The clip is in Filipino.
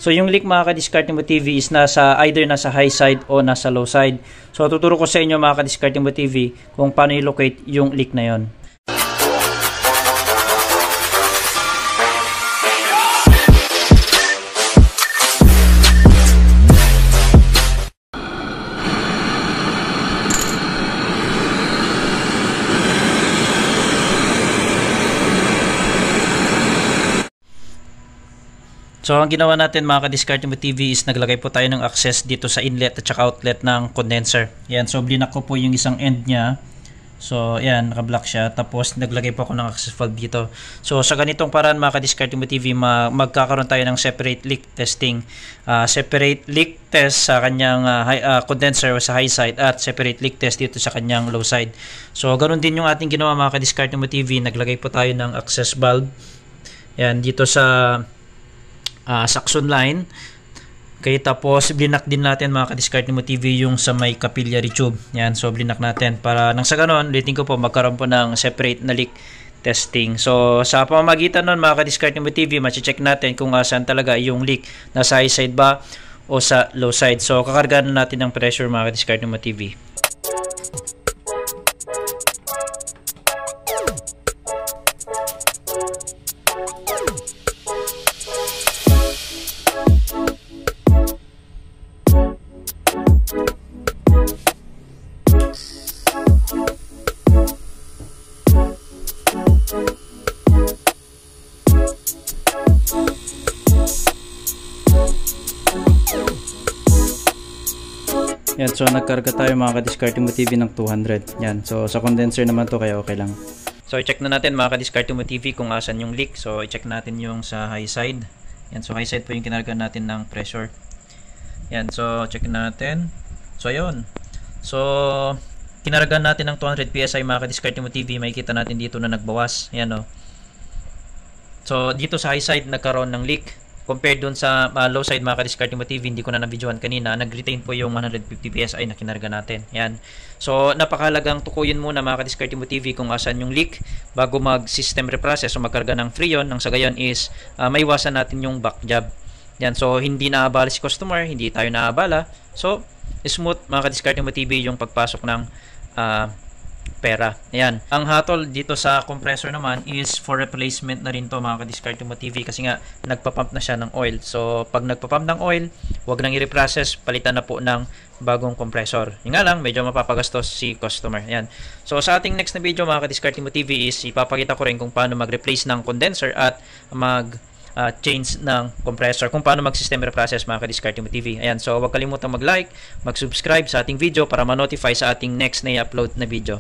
So yung leak mga ka-Diskarte Mo TV is either nasa high side o nasa low side. So tuturo ko sa inyo mga ka-Diskarte Mo TV kung paano i-locate yung leak na yon. So ang ginawa natin mga ka-Diskarte Mo TV is naglagay po tayo ng access dito sa inlet at saka outlet ng condenser. Yan, so blinak ko po yung isang end niya. So yan, naka-block siya. Tapos naglagay po ako ng access valve dito. So sa ganitong paraan mga ka-Diskarte Mo TV, magkakaroon tayo ng separate leak testing. Separate leak test sa kanyang condenser sa high side at separate leak test dito sa kanyang low side. So ganoon din yung ating ginawa mga ka-Diskarte Mo TV. Naglagay po tayo ng access valve. Yan, dito sa suction line. Okay, tapos blinak din natin mga ka-Diskarte Mo TV yung sa may capillary tube. Yan, so blinak natin para nang sa ganon, ulitin ko po, magkaroon po ng separate na leak testing. So sa pamamagitan nun mga ka-Diskarte Mo TV, ma-check natin kung saan talaga yung leak, nasa high side ba o sa low side. So kakargahan natin ng pressure mga ka-Diskarte Mo TV. Yan, so nagkarga tayo mga ka-Diskarte Mo TV ng 200. Yan, so sa condenser naman to kaya okay lang. So i-check na natin mga ka-Diskarte Mo TV kung asan yung leak. So i-check natin yung sa high side. Yan, so high side po yung kinarga natin ng pressure. Yan, so check natin. So ayun. So kinarga natin ng 200 PSI mga ka-Diskarte Mo TV. Makikita natin dito na nagbawas. Yan o. So dito sa high side nagkaroon ng leak. Compared dun sa low side mga ka-Diskarte Mo TV, hindi ko na na-videohan kanina, nag-retain po yung 150 PSI na kinarga natin. Yan. So napakahalagang tukuyin muna mga ka-Diskarte Mo TV kung asan yung leak bago mag-system reprocess o magkarga ng freon. Nang sa gayon is maiwasan natin yung back job. Yan. So hindi naabala si customer, hindi tayo naabala. So smooth mga ka-Diskarte Mo TV yung pagpasok ng pera. Ayan. Ang hatol dito sa compressor naman is for replacement na rin to mga ka-Diskarte Mo TV kasi nga nagpa-pump na siya ng oil. So pag nagpa-pump ng oil, wag nang i-reprocess, palitan na po ng bagong compressor. Yung nga lang, medyo mapapagastos si customer. Ayan. So sa ating next na video mga ka-Diskarte Mo TV is ipapakita ko rin kung paano mag-replace ng condenser at change ng compressor, kung paano mag-system reprocess mga ka-Diskarte Mo TV. Ayan. So huwag kalimutang mag-like, mag-subscribe sa ating video para ma-notify sa ating next na i-upload na video.